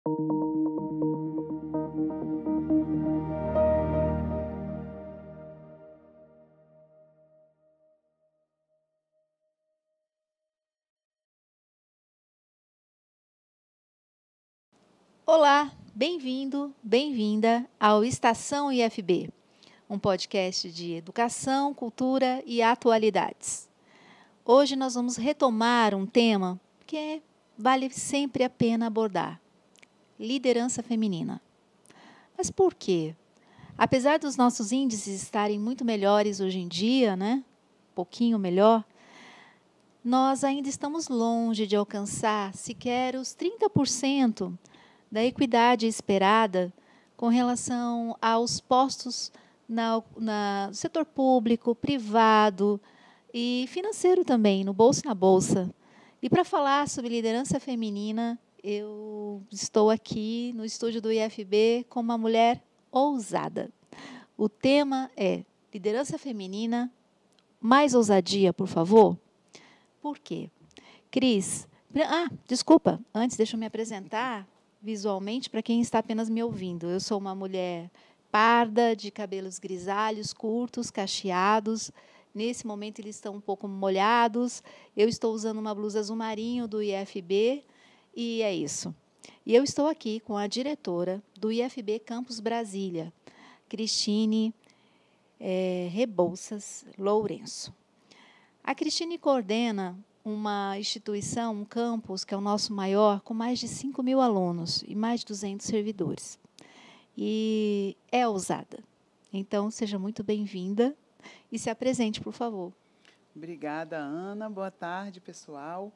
Olá, bem-vindo, bem-vinda ao Estação IFB, um podcast de educação, cultura e atualidades. Hoje nós vamos retomar um tema que vale sempre a pena abordar: liderança feminina. Mas por quê? Apesar dos nossos índices estarem muito melhores hoje em dia, né? Um pouquinho melhor, nós ainda estamos longe de alcançar sequer os 30% da equidade esperada com relação aos postos no setor público, privado e financeiro também, no bolso e na bolsa. E para falar sobre liderança feminina, eu estou aqui no estúdio do IFB com uma mulher ousada. O tema é liderança feminina, mais ousadia, por favor? Por quê? Cris, desculpa, antes deixa eu me apresentar visualmente para quem está apenas me ouvindo. Eu sou uma mulher parda, de cabelos grisalhos, curtos, cacheados. Nesse momento eles estão um pouco molhados. Eu estou usando uma blusa azul marinho do IFB e é isso. E eu estou aqui com a diretora do IFB Campus Brasília, Cristine Rebouças Lourenço. A Cristine coordena uma instituição, um campus, que é o nosso maior, com mais de 5.000 alunos e mais de 200 servidores. E é ousada. Então, seja muito bem-vinda e se apresente, por favor. Obrigada, Ana. Boa tarde, pessoal.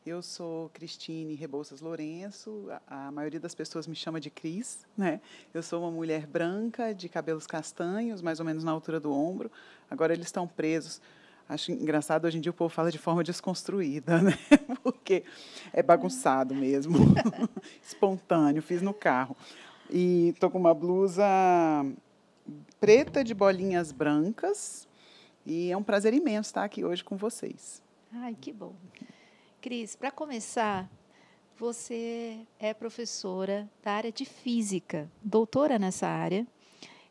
Eu sou Cristine Rebouças Lourenço. A maioria das pessoas me chama de Cris, né? Eu sou uma mulher branca, de cabelos castanhos, mais ou menos na altura do ombro. Agora eles estão presos. Acho engraçado, hoje em dia o povo fala de forma desconstruída, né? Porque é bagunçado mesmo, espontâneo, fiz no carro. E estou com uma blusa preta de bolinhas brancas e é um prazer imenso estar aqui hoje com vocês. Ai, que bom. Cris, para começar, você é professora da área de física, doutora nessa área.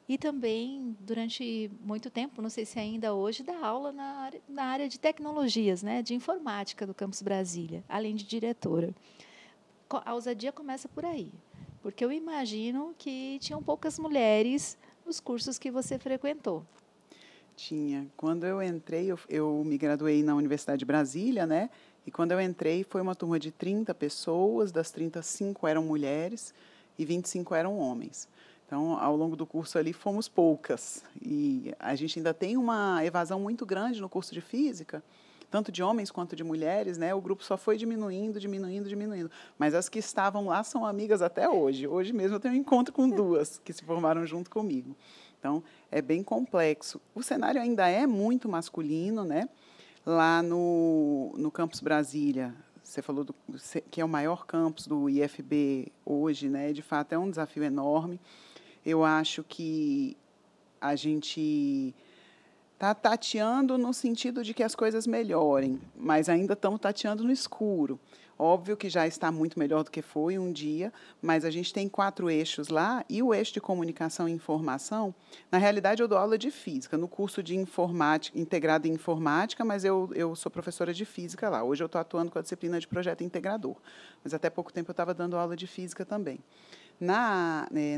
E também, durante muito tempo, não sei se ainda hoje, dá aula na área de tecnologias, né, de informática do Campus Brasília, além de diretora. A ousadia começa por aí, porque eu imagino que tinham poucas mulheres nos cursos que você frequentou. Tinha. Quando eu entrei, eu me graduei na Universidade de Brasília, né? E quando eu entrei, foi uma turma de 30 pessoas, das 35 eram mulheres e 25 eram homens. Então, ao longo do curso ali, fomos poucas. E a gente ainda tem uma evasão muito grande no curso de física, tanto de homens quanto de mulheres, né? O grupo só foi diminuindo. Mas as que estavam lá são amigas até hoje. Hoje mesmo eu tenho um encontro com duas que se formaram junto comigo. Então, é bem complexo. O cenário ainda é muito masculino, né? Lá no Campus Brasília, você falou que é o maior campus do IFB hoje, né? De fato, é um desafio enorme. Eu acho que a gente está tateando no sentido de que as coisas melhorem, mas ainda estamos tateando no escuro. Óbvio que já está muito melhor do que foi um dia, mas a gente tem 4 eixos lá, e o eixo de comunicação e informação, na realidade, eu dou aula de física, no curso de informática, integrado em informática, mas eu sou professora de física lá. Hoje eu estou atuando com a disciplina de projeto integrador, mas até pouco tempo eu estava dando aula de física também.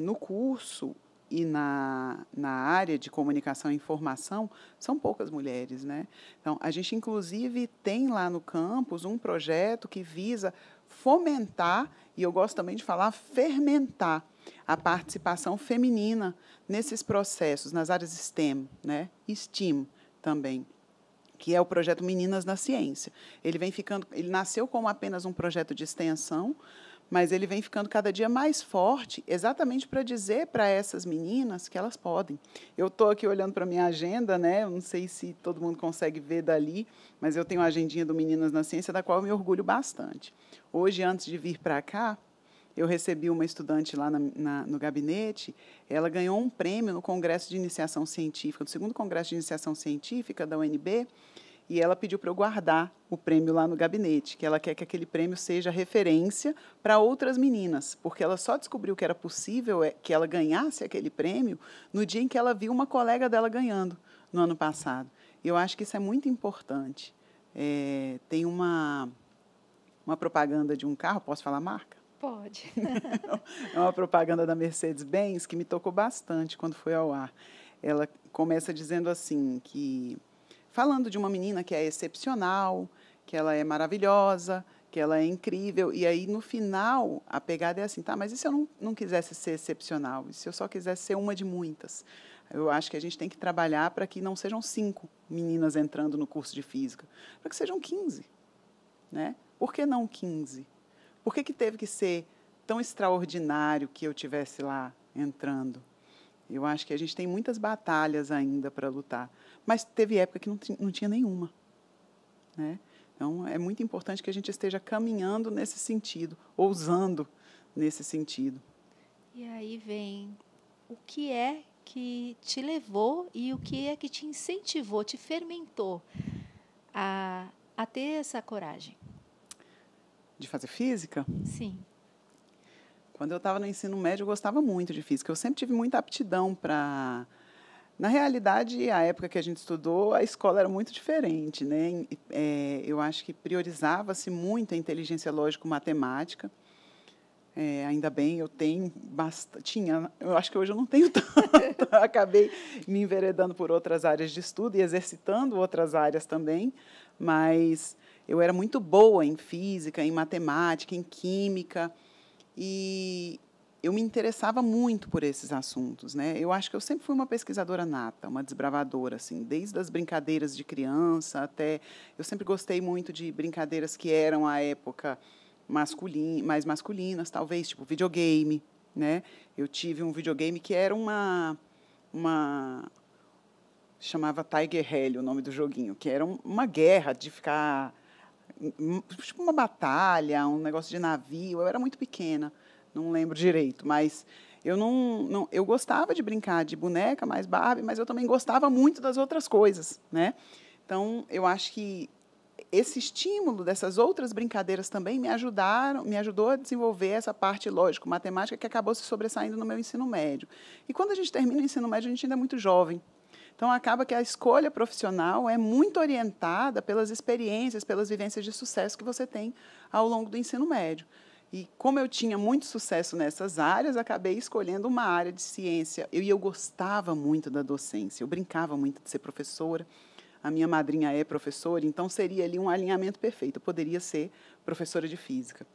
No curso e na área de comunicação e informação, são poucas mulheres, né? Então, a gente, inclusive, tem lá no campus um projeto que visa fomentar, e eu gosto também de falar fermentar, a participação feminina nesses processos, nas áreas STEM, né? STEAM também, que é o projeto Meninas na Ciência. Ele nasceu como apenas um projeto de extensão, mas ele vem ficando cada dia mais forte, exatamente para dizer para essas meninas que elas podem. Eu estou aqui olhando para a minha agenda, né? Eu não sei se todo mundo consegue ver dali, mas eu tenho a agendinha do Meninas na Ciência, da qual eu me orgulho bastante. Hoje, antes de vir para cá, eu recebi uma estudante lá no gabinete, ela ganhou um prêmio no Congresso de Iniciação Científica, no 2º Congresso de Iniciação Científica da UNB, e ela pediu para eu guardar o prêmio lá no gabinete, que ela quer que aquele prêmio seja referência para outras meninas, porque ela só descobriu que era possível que ela ganhasse aquele prêmio no dia em que ela viu uma colega dela ganhando, no ano passado. E eu acho que isso é muito importante. Tem uma propaganda de um carro, posso falar a marca? Pode. É uma propaganda da Mercedes-Benz que me tocou bastante quando foi ao ar. Ela começa dizendo assim, falando de uma menina que é excepcional, que ela é maravilhosa, que ela é incrível, e aí, no final, a pegada é assim, tá, mas e se eu não quisesse ser excepcional? E se eu só quisesse ser uma de muitas? Eu acho que a gente tem que trabalhar para que não sejam 5 meninas entrando no curso de física, para que sejam 15. Né? Por que não 15? Por que teve que ser tão extraordinário que eu tivesse lá entrando? Eu acho que a gente tem muitas batalhas ainda para lutar, mas teve época que não tinha nenhuma. Né? Então, é muito importante que a gente esteja caminhando nesse sentido, ousando nesse sentido. E aí vem o que é que te levou e o que é que te incentivou, te fermentou a ter essa coragem? De fazer física? Sim. Quando eu estava no ensino médio, eu gostava muito de física. Eu sempre tive muita aptidão para... Na realidade, a época que a gente estudou, a escola era muito diferente. Né? Eu acho que priorizava-se muito a inteligência lógico-matemática. Ainda bem, eu tenho bastante. Eu acho que hoje eu não tenho tanto. Eu acabei me enveredando por outras áreas de estudo e exercitando outras áreas também. Mas eu era muito boa em física, em matemática, em química. E eu me interessava muito por esses assuntos. Né? Eu acho que eu sempre fui uma pesquisadora nata, uma desbravadora, assim, desde as brincadeiras de criança até... Eu sempre gostei muito de brincadeiras que eram, à época, mais masculinas, talvez, tipo videogame. Né? Eu tive um videogame que era chamava Tiger Heli, o nome do joguinho, que era uma guerra de ficar... tipo uma batalha, um negócio de navio. Eu era muito pequena, não lembro direito, mas eu gostava de brincar de boneca, mais Barbie, mas eu também gostava muito das outras coisas, né? Então, eu acho que esse estímulo dessas outras brincadeiras também me ajudou a desenvolver essa parte lógico-matemática que acabou se sobressaindo no meu ensino médio. E quando a gente termina o ensino médio, a gente ainda é muito jovem. Então, acaba que a escolha profissional é muito orientada pelas experiências, pelas vivências de sucesso que você tem ao longo do ensino médio. E, como eu tinha muito sucesso nessas áreas, acabei escolhendo uma área de ciência. Eu gostava muito da docência, eu brincava muito de ser professora. A minha madrinha é professora, então seria ali um alinhamento perfeito. Eu poderia ser professora de física.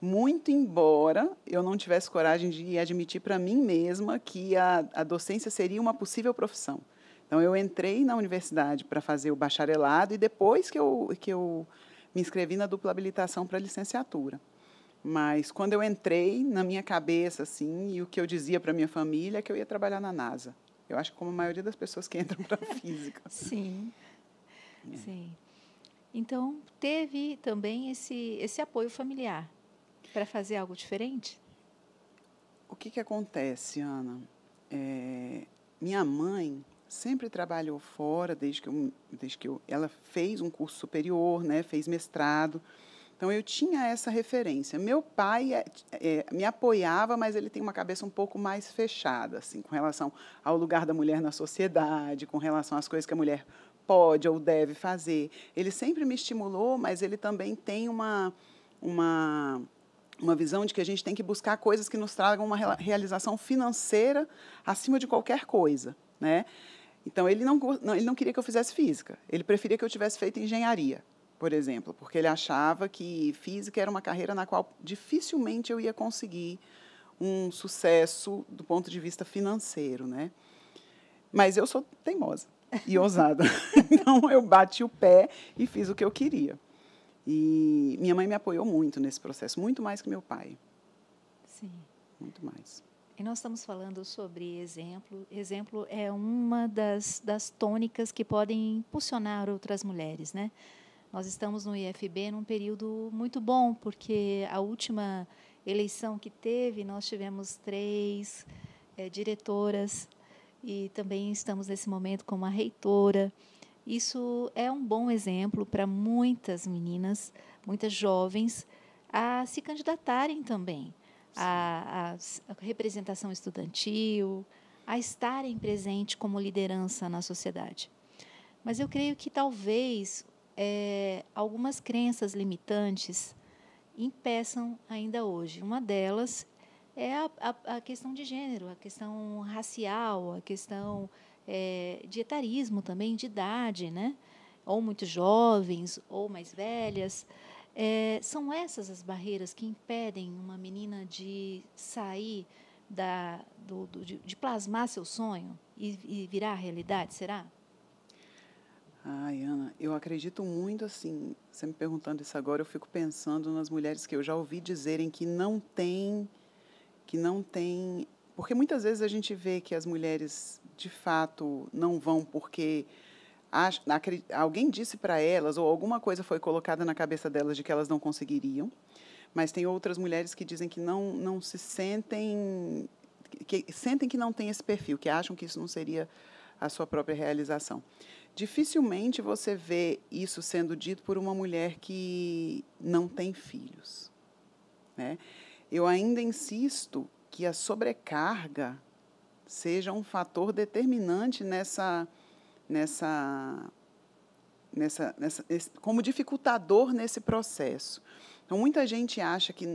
Muito embora eu não tivesse coragem de admitir para mim mesma que a docência seria uma possível profissão. Então, eu entrei na universidade para fazer o bacharelado e depois que eu me inscrevi na dupla habilitação para a licenciatura. Mas, quando eu entrei, na minha cabeça, assim, e o que eu dizia para a minha família é que eu ia trabalhar na NASA. Eu acho que como a maioria das pessoas que entram para a física. Sim, sim. Então, teve também esse apoio familiar para fazer algo diferente? O que acontece, Ana? Minha mãe sempre trabalhou fora, ela fez um curso superior, né, fez mestrado. Então, eu tinha essa referência. Meu pai me apoiava, mas ele tem uma cabeça um pouco mais fechada, assim, com relação ao lugar da mulher na sociedade, com relação às coisas que a mulher pode ou deve fazer. Ele sempre me estimulou, mas ele também tem uma visão de que a gente tem que buscar coisas que nos tragam uma realização financeira acima de qualquer coisa. Né? Então, ele não queria que eu fizesse física. Ele preferia que eu tivesse feito engenharia, por exemplo, porque ele achava que física era uma carreira na qual dificilmente eu ia conseguir um sucesso do ponto de vista financeiro. Né? Mas eu sou teimosa e ousada. Então, eu bati o pé e fiz o que eu queria. E minha mãe me apoiou muito nesse processo, muito mais que meu pai. Sim. Muito mais. E nós estamos falando sobre exemplo. Exemplo é uma das tônicas que podem impulsionar outras mulheres, né? Nós estamos no IFB num período muito bom, porque a última eleição que teve, nós tivemos 3 diretoras e também estamos nesse momento com uma reitora. Isso é um bom exemplo para muitas meninas, muitas jovens, a se candidatarem também à representação estudantil, a estarem presentes como liderança na sociedade. Mas eu creio que talvez algumas crenças limitantes impeçam ainda hoje. Uma delas é a questão de gênero, a questão racial, a questão de etarismo também, de idade, né? Ou muito jovens, ou mais velhas. São essas as barreiras que impedem uma menina de sair de plasmar seu sonho e virar realidade, será? Ai, Ana, eu acredito muito assim, você me perguntando isso agora, eu fico pensando nas mulheres que eu já ouvi dizerem que não tem, porque muitas vezes a gente vê que as mulheres, de fato, não vão porque alguém disse para elas, ou alguma coisa foi colocada na cabeça delas de que elas não conseguiriam, mas tem outras mulheres que dizem que não se sentem, que sentem que não têm esse perfil, que acham que isso não seria a sua própria realização. Dificilmente você vê isso sendo dito por uma mulher que não tem filhos, né? Eu ainda insisto que a sobrecarga seja um fator determinante como dificultador nesse processo. Então, muita gente acha que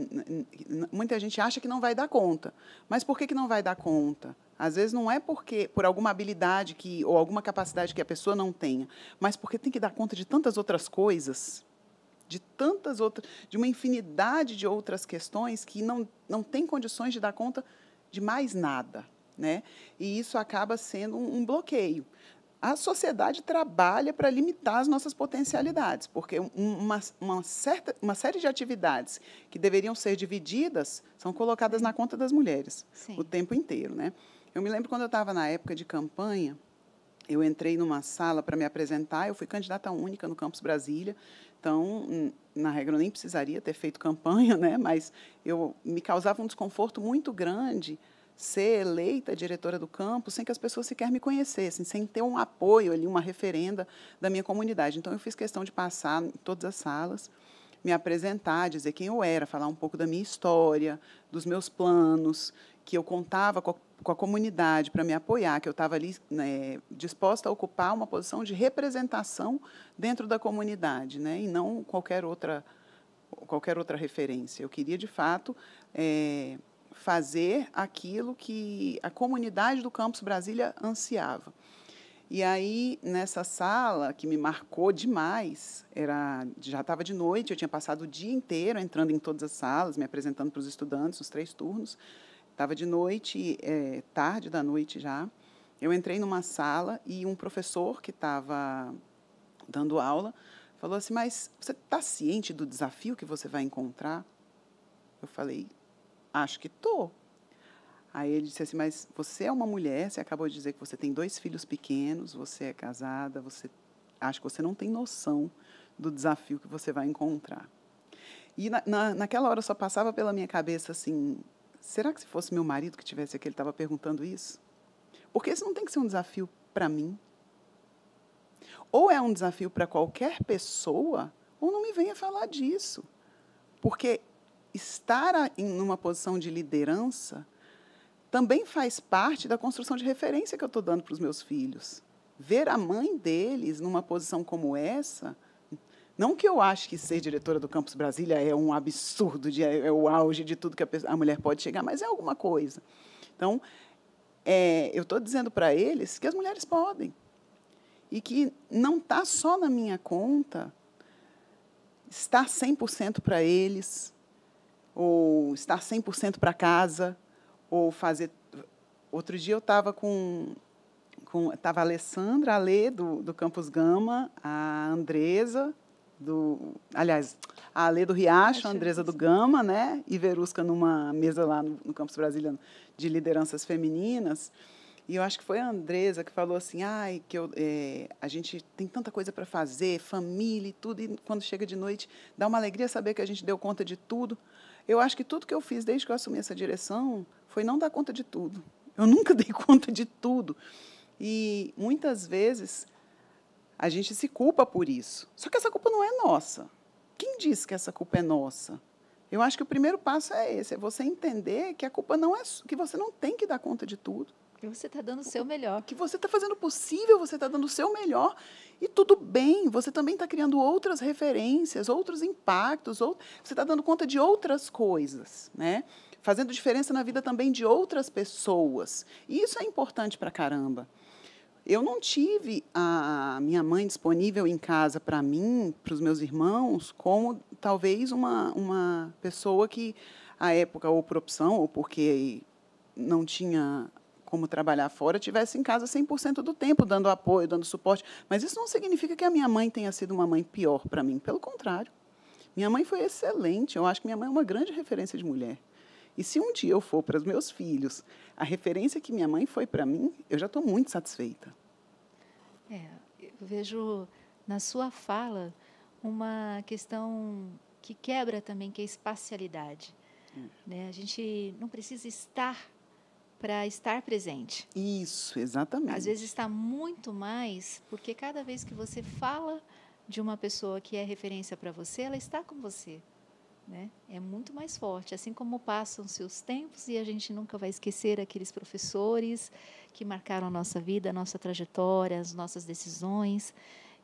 não vai dar conta. Mas por que não vai dar conta? Às vezes não é por alguma habilidade ou alguma capacidade que a pessoa não tenha, mas porque tem que dar conta de tantas outras coisas, de uma infinidade de outras questões que não tem condições de dar conta de mais nada, né? E isso acaba sendo um bloqueio. A sociedade trabalha para limitar as nossas potencialidades, porque uma série de atividades que deveriam ser divididas são colocadas na conta das mulheres. Sim. O tempo inteiro, né? Eu me lembro quando eu estava na época de campanha, eu entrei numa sala para me apresentar, eu fui candidata única no Campus Brasília, então, na regra, eu nem precisaria ter feito campanha, né? Mas me causava um desconforto muito grande ser eleita diretora do campus sem que as pessoas sequer me conhecessem, sem ter um apoio ali, uma referenda da minha comunidade. Então, eu fiz questão de passar em todas as salas, me apresentar, dizer quem eu era, falar um pouco da minha história, dos meus planos, que eu contava com a comunidade para me apoiar, que eu estava ali, né, disposta a ocupar uma posição de representação dentro da comunidade, né, e não qualquer outra referência. Eu queria, de fato, fazer aquilo que a comunidade do Campus Brasília ansiava. E aí, nessa sala, que me marcou demais, já estava de noite, eu tinha passado o dia inteiro entrando em todas as salas, me apresentando para os estudantes, os 3 turnos. Estava de noite, tarde da noite já. Eu entrei numa sala e um professor que estava dando aula falou assim, mas você está ciente do desafio que você vai encontrar? Eu falei, acho que estou. Aí ele disse assim, mas você é uma mulher, você acabou de dizer que você tem 2 filhos pequenos, você é casada, acho que você não tem noção do desafio que você vai encontrar. E naquela hora só passava pela minha cabeça assim, será que se fosse meu marido que estivesse aqui, ele estava perguntando isso? Porque isso não tem que ser um desafio para mim. Ou é um desafio para qualquer pessoa, ou não me venha falar disso. Porque estar numa posição de liderança também faz parte da construção de referência que eu estou dando para os meus filhos. Ver a mãe deles numa posição como essa, não que eu ache que ser diretora do Campus Brasília é um absurdo, é o auge de tudo que a mulher pode chegar, mas é alguma coisa. Então, eu estou dizendo para eles que as mulheres podem. E que não está só na minha conta estar 100% para eles, ou estar 100% para casa, ou fazer... Outro dia eu estava estava a Alessandra, a Alê, do Campus Gama, a Andresa, aliás, a Alê do Riacho, a Andresa do Gama, né? E Verusca numa mesa lá no Campus Brasília de lideranças femininas. E eu acho que foi a Andresa que falou assim, a gente tem tanta coisa para fazer, família e tudo, e quando chega de noite, dá uma alegria saber que a gente deu conta de tudo. Eu acho que tudo que eu fiz desde que eu assumi essa direção foi não dar conta de tudo. Eu nunca dei conta de tudo. E, muitas vezes, A gente se culpa por isso. Só que essa culpa não é nossa. Quem disse que essa culpa é nossa? Eu acho que o primeiro passo é esse, é você entender que a culpa não é, que você não tem que dar conta de tudo. Que você está dando o seu melhor. Que você está fazendo o possível, você está dando o seu melhor. E tudo bem, você também está criando outras referências, outros impactos, você está dando conta de outras coisas, né? Fazendo diferença na vida também de outras pessoas. E isso é importante para caramba. Eu não tive a minha mãe disponível em casa para mim, para os meus irmãos, como talvez uma pessoa que, à época, ou por opção, ou porque não tinha como trabalhar fora, tivesse em casa 100% do tempo, dando apoio, dando suporte. Mas isso não significa que a minha mãe tenha sido uma mãe pior para mim. Pelo contrário. Minha mãe foi excelente. Eu acho que minha mãe é uma grande referência de mulher. E se um dia eu for para os meus filhos a referência que minha mãe foi para mim, eu já estou muito satisfeita. Eu vejo na sua fala uma questão que quebra também, que é a espacialidade. Né? A gente não precisa estar para estar presente. Isso, exatamente. Às vezes está muito mais, porque cada vez que você fala de uma pessoa que é referência para você, ela está com você. Né? É muito mais forte, assim como passam-se os tempos e a gente nunca vai esquecer aqueles professores que marcaram a nossa vida, a nossa trajetória, as nossas decisões.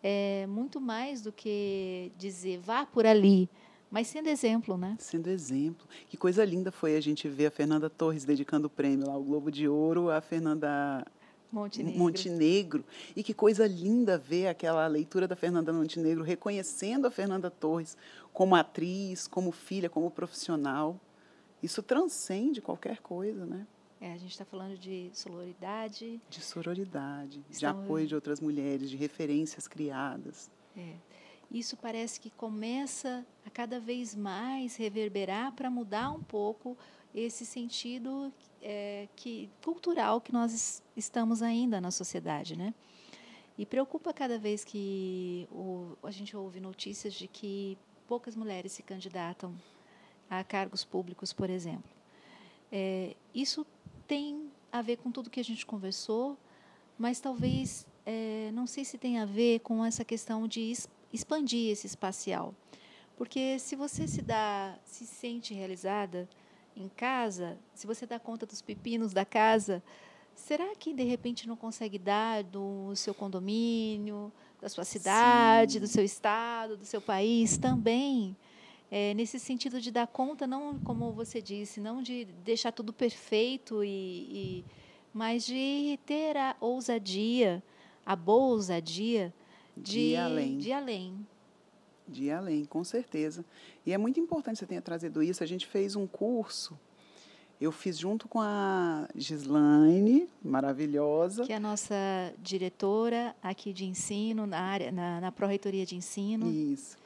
É muito mais do que dizer, vá por ali, mas sendo exemplo, né? Sendo exemplo. Que coisa linda foi a gente ver a Fernanda Torres dedicando o prêmio lá, o Globo de Ouro, a Fernanda Montenegro. E que coisa linda ver aquela leitura da Fernanda Montenegro, reconhecendo a Fernanda Torres como atriz, como filha, como profissional. Isso transcende qualquer coisa, né? A gente está falando de sororidade. De sororidade, de apoio de outras mulheres, de referências criadas. Isso parece que começa a cada vez mais reverberar para mudar um pouco esse sentido cultural que nós estamos ainda na sociedade, né? E preocupa cada vez que a gente ouve notícias de que poucas mulheres se candidatam a cargos públicos, por exemplo. Isso tem a ver com tudo que a gente conversou, mas talvez, não sei se tem a ver com essa questão de expandir esse espacial. Porque se você se sente realizada em casa, se você dá conta dos pepinos da casa, será que, de repente, não consegue dar do seu condomínio, da sua cidade, do seu estado, do seu país também? Nesse sentido de dar conta, não, como você disse, não de deixar tudo perfeito, mas de ter a ousadia, a boa ousadia de ir além. De ir além, com certeza. E é muito importante que você tenha trazido isso. A gente fez um curso, eu fiz junto com a Gislaine, maravilhosa. Que é a nossa diretora aqui de ensino, na Pró-Reitoria de Ensino. Isso.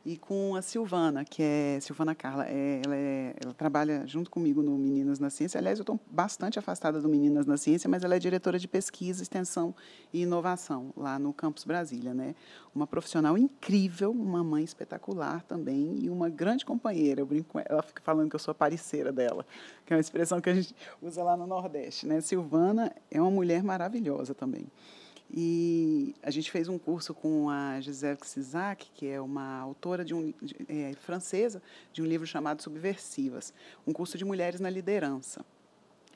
E com a Silvana, que é Silvana Carla. Ela trabalha junto comigo no Meninas na Ciência. Aliás, eu estou bastante afastada do Meninas na Ciência, mas ela é diretora de pesquisa, extensão e inovação lá no Campus Brasília, né? Uma profissional incrível, uma mãe espetacular também e uma grande companheira. Eu brinco com ela, fica falando que eu sou a parceira dela, que é uma expressão que a gente usa lá no Nordeste, né? Silvana é uma mulher maravilhosa também. E a gente fez um curso com a Gisèle Cisac, que é uma autora francesa, de um livro chamado Subversivas, um curso de mulheres na liderança.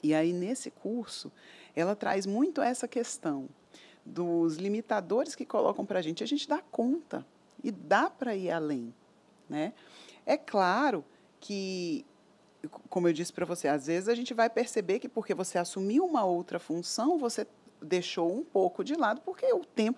E aí, nesse curso, ela traz muito essa questão dos limitadores que colocam para a gente dá conta e dá para ir além, né? É claro que, como eu disse para você, às vezes a gente vai perceber que porque você assumiu uma outra função, você deixou um pouco de lado, porque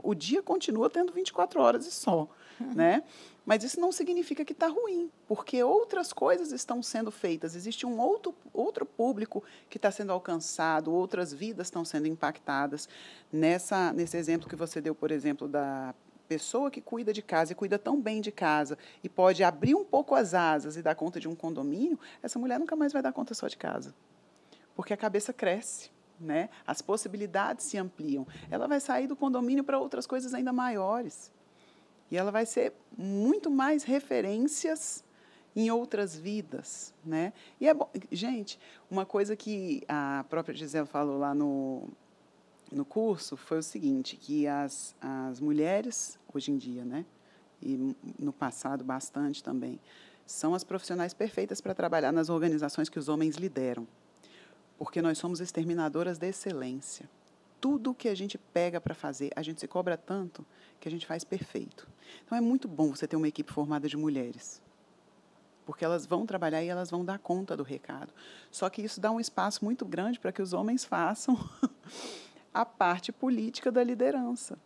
o dia continua tendo 24 horas e só, né? Mas isso não significa que está ruim, porque outras coisas estão sendo feitas, existe um outro público que está sendo alcançado, outras vidas estão sendo impactadas. Nesse exemplo que você deu, por exemplo, da pessoa que cuida de casa e cuida tão bem de casa e pode abrir um pouco as asas e dar conta de um condomínio, essa mulher nunca mais vai dar conta só de casa, porque a cabeça cresce. Né? As possibilidades se ampliam. Ela vai sair do condomínio para outras coisas ainda maiores. E ela vai ser muito mais referências em outras vidas. Né? E é bom. Gente, uma coisa que a própria Gisele falou lá no no curso foi o seguinte, que as mulheres, hoje em dia, né, e no passado bastante também, são as profissionais perfeitas para trabalhar nas organizações que os homens lideram, porque nós somos exterminadoras de excelência. Tudo que a gente pega para fazer, a gente se cobra tanto que a gente faz perfeito. Então, é muito bom você ter uma equipe formada de mulheres, porque elas vão trabalhar e elas vão dar conta do recado. Só que isso dá um espaço muito grande para que os homens façam a parte política da liderança.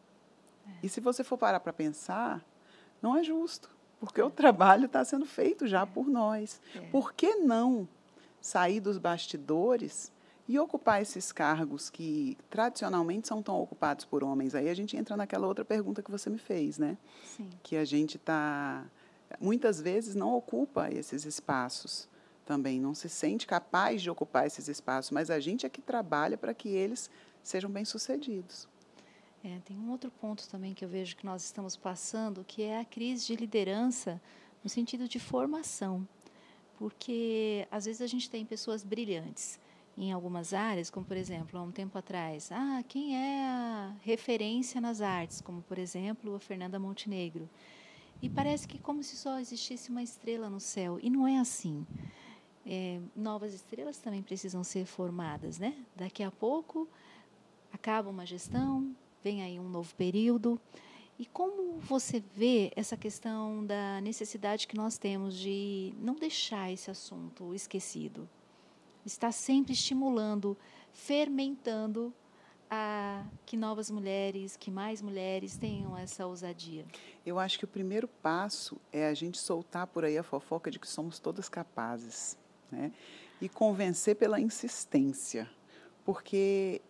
E se você for parar para pensar, não é justo, porque o trabalho está sendo feito já por nós. Por que não sair dos bastidores e ocupar esses cargos que tradicionalmente são tão ocupados por homens? Aí a gente entra naquela outra pergunta que você me fez, né? Sim. Que a gente muitas vezes não ocupa esses espaços também, não se sente capaz de ocupar esses espaços, mas a gente é que trabalha para que eles sejam bem-sucedidos. Tem um outro ponto também que eu vejo que nós estamos passando, que é a crise de liderança no sentido de formação, porque às vezes a gente tem pessoas brilhantes em algumas áreas, como por exemplo, há um tempo atrás, quem é a referência nas artes, como por exemplo a Fernanda Montenegro. E parece que como se só existisse uma estrela no céu, e não é assim. Novas estrelas também precisam ser formadas, né? Daqui a pouco acaba uma gestão, vem aí um novo período. E como você vê essa questão da necessidade que nós temos de não deixar esse assunto esquecido? Está sempre estimulando, fermentando que novas mulheres, que mais mulheres tenham essa ousadia. Eu acho que o primeiro passo é a gente soltar por aí a fofoca de que somos todas capazes, né? E convencer pela insistência, porque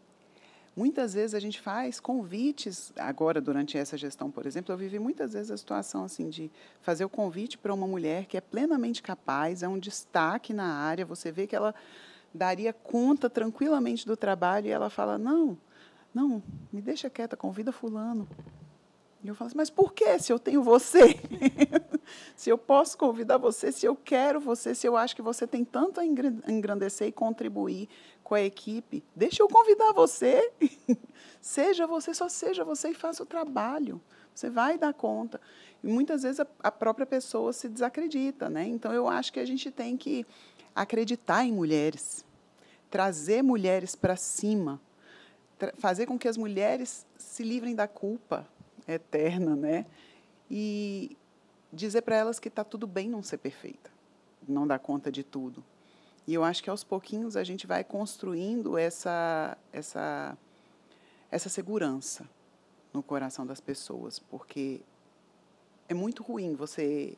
muitas vezes a gente faz convites, agora durante essa gestão, por exemplo, eu vivi muitas vezes a situação assim de fazer o convite para uma mulher que é plenamente capaz, é um destaque na área, você vê que ela daria conta tranquilamente do trabalho e ela fala, não, me deixa quieta, convida fulano. E eu falo assim, mas por quê? Se eu tenho você, se eu posso convidar você, se eu quero você, se eu acho que você tem tanto a engrandecer e contribuir com a equipe, deixa eu convidar você. Seja você, só seja você e faça o trabalho. Você vai dar conta. E muitas vezes a própria pessoa se desacredita, né? Então, eu acho que a gente tem que acreditar em mulheres, trazer mulheres para cima, fazer com que as mulheres se livrem da culpa eterna, né? E dizer para elas que está tudo bem não ser perfeita, não dar conta de tudo. E eu acho que, aos pouquinhos, a gente vai construindo essa segurança no coração das pessoas, porque é muito ruim você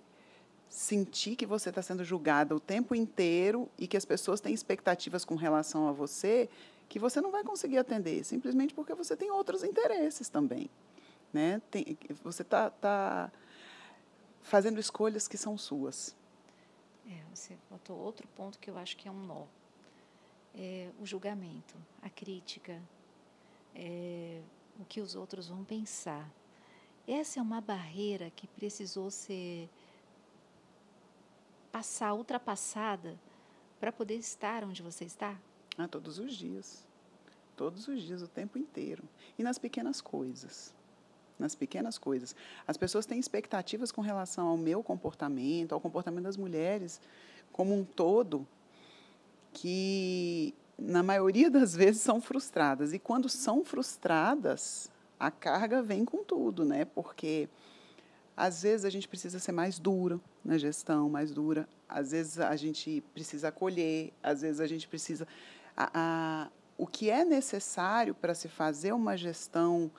sentir que você está sendo julgada o tempo inteiro e que as pessoas têm expectativas com relação a você que você não vai conseguir atender, simplesmente porque você tem outros interesses também, né? Você está fazendo escolhas que são suas. Você botou outro ponto que eu acho que é um nó. O julgamento, a crítica, o que os outros vão pensar. Essa é uma barreira que precisou ser ultrapassada para poder estar onde você está? Todos os dias, o tempo inteiro. E nas pequenas coisas. Nas pequenas coisas. As pessoas têm expectativas com relação ao meu comportamento, ao comportamento das mulheres como um todo, que, na maioria das vezes, são frustradas. E, quando são frustradas, a carga vem com tudo, né? Porque, às vezes, a gente precisa ser mais duro na gestão, mais dura. Às vezes, a gente precisa acolher. Às vezes, a gente precisa... O que é necessário para se fazer uma gestão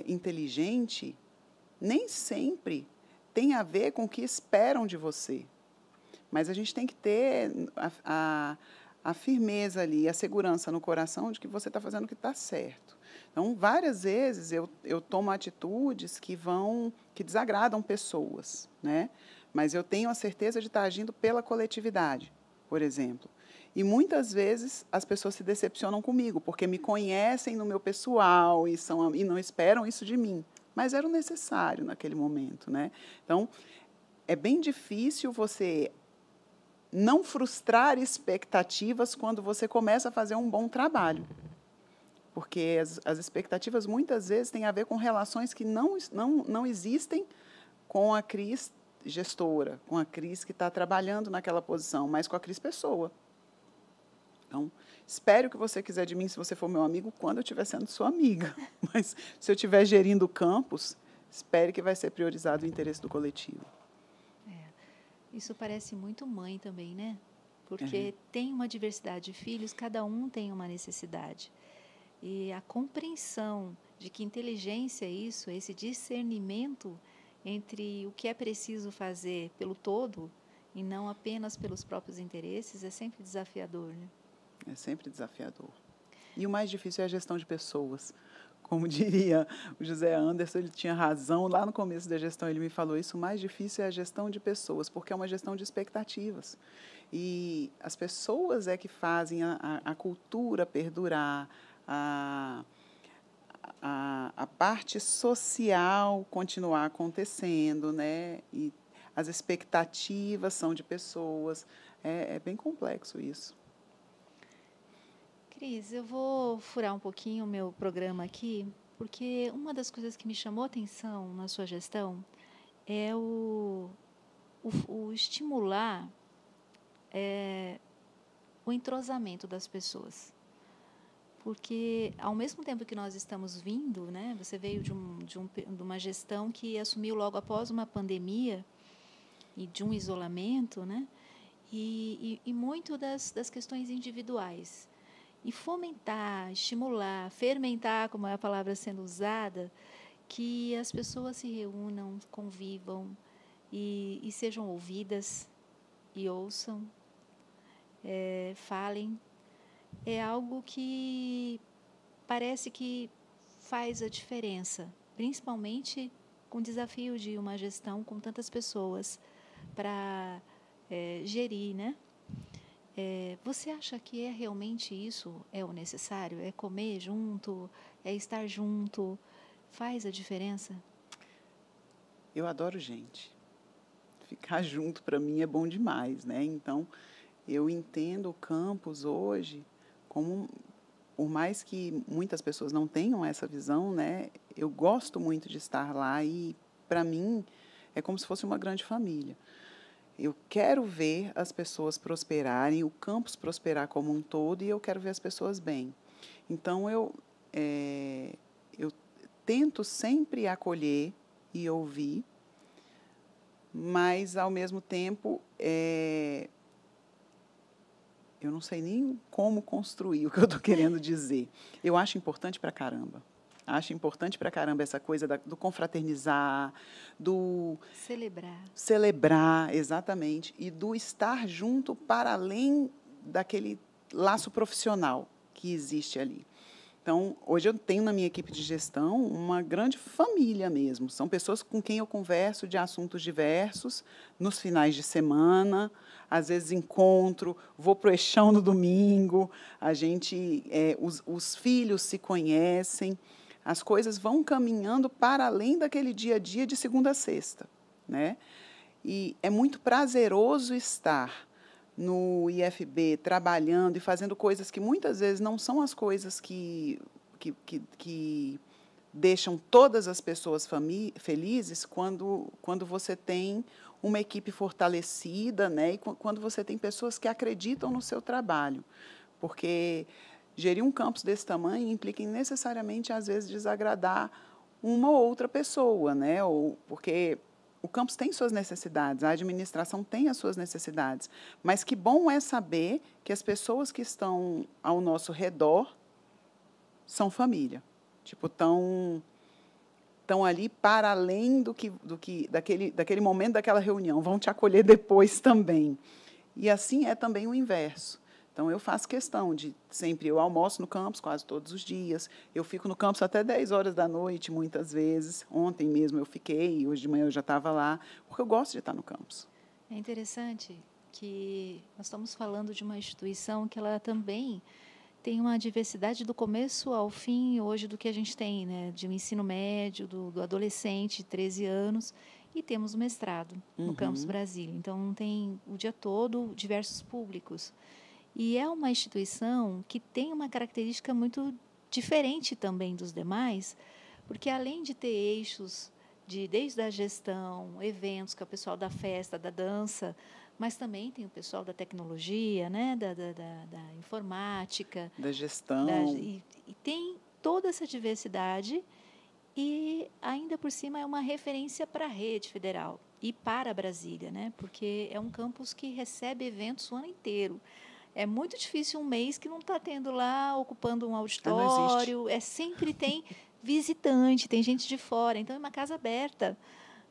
inteligente, nem sempre tem a ver com o que esperam de você. Mas a gente tem que ter a firmeza ali, a segurança no coração de que você está fazendo o que está certo. Então, várias vezes eu tomo atitudes que desagradam pessoas, né? Mas eu tenho a certeza de estar agindo pela coletividade, por exemplo. E muitas vezes as pessoas se decepcionam comigo, porque me conhecem no meu pessoal e não esperam isso de mim. Mas era o necessário naquele momento, né? Então, é bem difícil você não frustrar expectativas quando você começa a fazer um bom trabalho. porque as expectativas muitas vezes têm a ver com relações que não existem com a Cris gestora, com a Cris que está trabalhando naquela posição, mas com a Cris pessoa. Então, espero que você quiser de mim, se você for meu amigo, quando eu estiver sendo sua amiga. Mas, se eu estiver gerindo o campus, espere que vai ser priorizado o interesse do coletivo. Isso parece muito mãe também, né? Porque tem uma diversidade de filhos, cada um tem uma necessidade. E a compreensão de que inteligência é isso, esse discernimento entre o que é preciso fazer pelo todo e não apenas pelos próprios interesses, é sempre desafiador, né? É sempre desafiador. E o mais difícil é a gestão de pessoas. Como diria o José Anderson, ele tinha razão. Lá no começo da gestão, ele me falou isso, o mais difícil é a gestão de pessoas, porque é uma gestão de expectativas. E as pessoas é que fazem a cultura perdurar, a parte social continuar acontecendo, né? E as expectativas são de pessoas. É bem complexo isso. Cris, eu vou furar um pouquinho o meu programa aqui, porque uma das coisas que me chamou a atenção na sua gestão é o estimular o entrosamento das pessoas. Porque, ao mesmo tempo que nós estamos vindo, né, você veio de uma gestão que assumiu logo após uma pandemia e de um isolamento, né, e muito das questões individuais. E fomentar, estimular, fermentar, como é a palavra sendo usada, que as pessoas se reúnam, convivam e sejam ouvidas e ouçam, falem. É algo que parece que faz a diferença, principalmente com o desafio de uma gestão com tantas pessoas para gerir, né? Você acha que realmente isso é o necessário? É comer junto? É estar junto? Faz a diferença? Eu adoro gente. Ficar junto, para mim, é bom demais, né? Então, eu entendo o campus hoje como, por mais que muitas pessoas não tenham essa visão, né? Eu gosto muito de estar lá e, para mim, é como se fosse uma grande família. Eu quero ver as pessoas prosperarem, o campus prosperar como um todo, e eu quero ver as pessoas bem. Então, eu tento sempre acolher e ouvir, mas, ao mesmo tempo, eu não sei nem como construir o que eu estou querendo dizer. Eu acho importante pra caramba. Acho importante pra caramba essa coisa do confraternizar, do celebrar, exatamente, e do estar junto para além daquele laço profissional que existe ali. Então, hoje eu tenho na minha equipe de gestão uma grande família mesmo. São pessoas com quem eu converso de assuntos diversos, nos finais de semana, às vezes encontro, vou para o Eixão no domingo, os filhos se conhecem, as coisas vão caminhando para além daquele dia a dia de segunda a sexta, né? E é muito prazeroso estar no IFB, trabalhando e fazendo coisas que muitas vezes não são as coisas que deixam todas as pessoas felizes quando você tem uma equipe fortalecida, né? E quando você tem pessoas que acreditam no seu trabalho. Porque gerir um campus desse tamanho implica em necessariamente, às vezes, desagradar uma ou outra pessoa, né? Porque o campus tem suas necessidades, a administração tem as suas necessidades, mas que bom é saber que as pessoas que estão ao nosso redor são família, tipo, estão ali para além daquele momento, daquela reunião, vão te acolher depois também. E assim é também o inverso. Então, eu faço questão de sempre, eu almoço no campus quase todos os dias, eu fico no campus até 10 horas da noite, muitas vezes. Ontem mesmo eu fiquei, hoje de manhã eu já estava lá, porque eu gosto de estar no campus. É interessante que nós estamos falando de uma instituição que ela também tem uma diversidade do começo ao fim, hoje, do que a gente tem, né? De um ensino médio, do adolescente, de 13 anos, e temos o mestrado no Campus Brasília. Então, tem o dia todo diversos públicos. E é uma instituição que tem uma característica muito diferente também dos demais, porque além de ter eixos desde a gestão, eventos, que é o pessoal da festa, da dança, mas também tem o pessoal da tecnologia, né, da informática, Da gestão. E tem toda essa diversidade e, ainda por cima, é uma referência para a rede federal e para Brasília, né, porque é um campus que recebe eventos o ano inteiro. É muito difícil um mês que não está tendo lá, ocupando um auditório. Sempre tem visitante, tem gente de fora. Então, é uma casa aberta,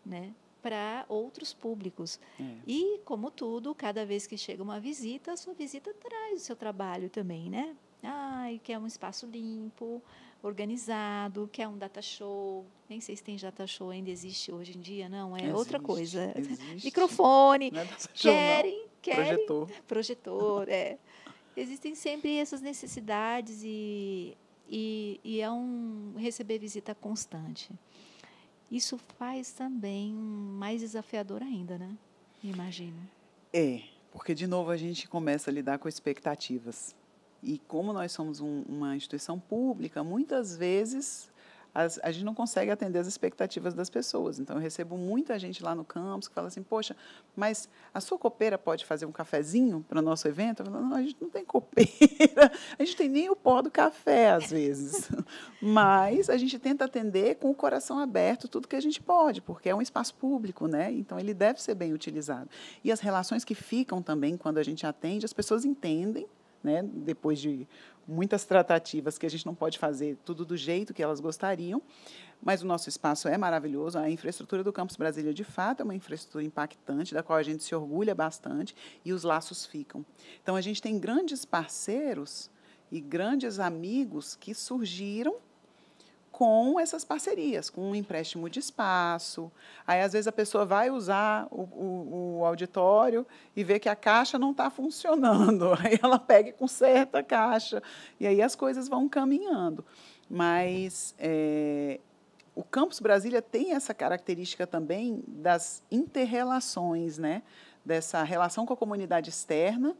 né, para outros públicos. E, como tudo, cada vez que chega uma visita, a sua visita traz o seu trabalho também, né? Quer um espaço limpo, organizado, quer um data show. Nem sei se tem data show, ainda existe hoje em dia, não? É outra coisa. Existe. Microfone. Não é data show, Querem. Projetor, Existem sempre essas necessidades e é receber visita constante. Isso faz também mais desafiador ainda, né? Imagino. Porque, de novo, a gente começa a lidar com expectativas. E como nós somos uma instituição pública, muitas vezes a gente não consegue atender as expectativas das pessoas. Então, eu recebo muita gente lá no campus que fala assim, poxa, mas a sua copeira pode fazer um cafezinho para o nosso evento? Eu falo, não, a gente não tem copeira, a gente tem nem o pó do café, às vezes. Mas a gente tenta atender com o coração aberto tudo que a gente pode, porque é um espaço público, né? Então, ele deve ser bem utilizado. E as relações que ficam também, quando a gente atende, as pessoas entendem, né, depois de muitas tratativas que a gente não pode fazer tudo do jeito que elas gostariam, mas o nosso espaço é maravilhoso. A infraestrutura do Campus Brasília, de fato, é uma infraestrutura impactante, da qual a gente se orgulha bastante, e os laços ficam. Então, a gente tem grandes parceiros e grandes amigos que surgiram com essas parcerias, com um empréstimo de espaço. Aí, às vezes, a pessoa vai usar o auditório e vê que a caixa não está funcionando. Aí ela pega e conserta a caixa. E aí as coisas vão caminhando. Mas o Campus Brasília tem essa característica também das inter-relações, né? Dessa relação com a comunidade externa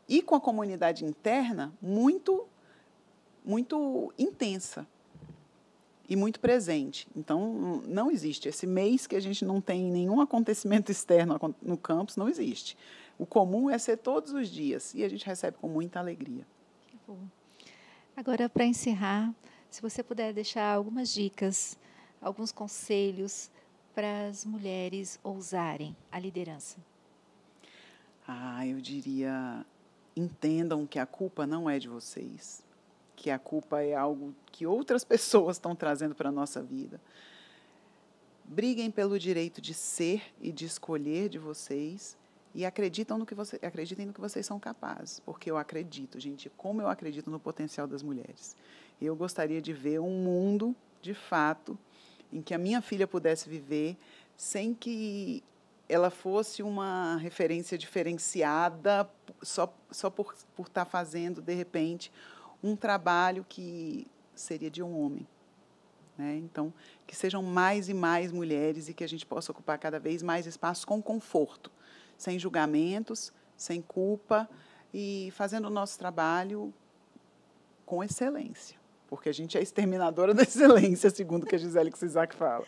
e com a comunidade interna muito, muito intensa e muito presente. Então, não existe. Esse mês que a gente não tem nenhum acontecimento externo no campus, não existe. O comum é ser todos os dias, e a gente recebe com muita alegria. Que bom. Agora, para encerrar, se você puder deixar algumas dicas, alguns conselhos para as mulheres ousarem a liderança. Eu diria, entendam que a culpa não é de vocês, que a culpa é algo que outras pessoas estão trazendo para a nossa vida. Briguem pelo direito de ser e de escolher de vocês e acreditem no que vocês são capazes, porque eu acredito, gente, como eu acredito no potencial das mulheres. Eu gostaria de ver um mundo, de fato, em que a minha filha pudesse viver sem que ela fosse uma referência diferenciada só por estar fazendo, de repente, um trabalho que seria de um homem, né? Então, que sejam mais e mais mulheres e que a gente possa ocupar cada vez mais espaços com conforto, sem julgamentos, sem culpa e fazendo o nosso trabalho com excelência, porque a gente é exterminadora da excelência, segundo o que a Gisele Csisak fala.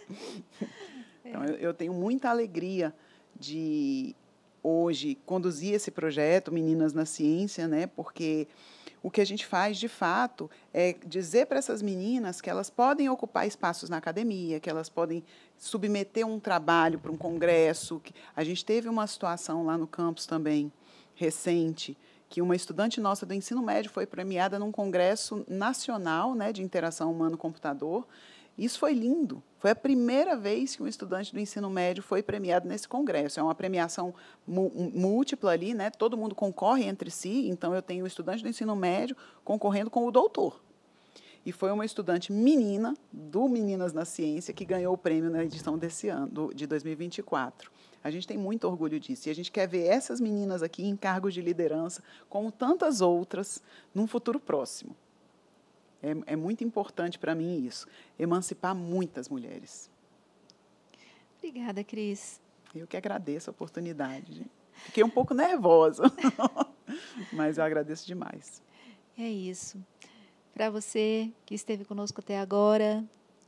Então, eu tenho muita alegria de, hoje, conduzir esse projeto Meninas na Ciência, né? Porque o que a gente faz, de fato, é dizer para essas meninas que elas podem ocupar espaços na academia, que elas podem submeter um trabalho para um congresso. A gente teve uma situação lá no campus também, recente, que uma estudante nossa do ensino médio foi premiada num congresso nacional, né, de interação humano-computador. Isso foi lindo. Foi a primeira vez que um estudante do ensino médio foi premiado nesse congresso. É uma premiação múltipla ali, né? Todo mundo concorre entre si. Então, eu tenho o estudante do ensino médio concorrendo com o doutor. E foi uma estudante menina, do Meninas na Ciência, que ganhou o prêmio na edição desse ano, de 2024. A gente tem muito orgulho disso. E a gente quer ver essas meninas aqui em cargos de liderança, como tantas outras, num futuro próximo. É muito importante para mim isso, emancipar muitas mulheres. Obrigada, Cris. Eu que agradeço a oportunidade. Fiquei um pouco nervosa, mas eu agradeço demais. É isso. Para você que esteve conosco até agora,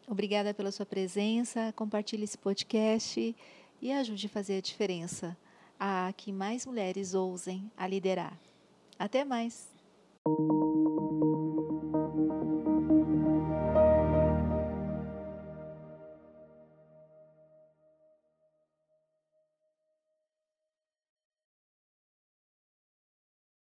obrigada pela sua presença. Compartilhe esse podcast e ajude a fazer a diferença, a que mais mulheres ousem a liderar. Até mais!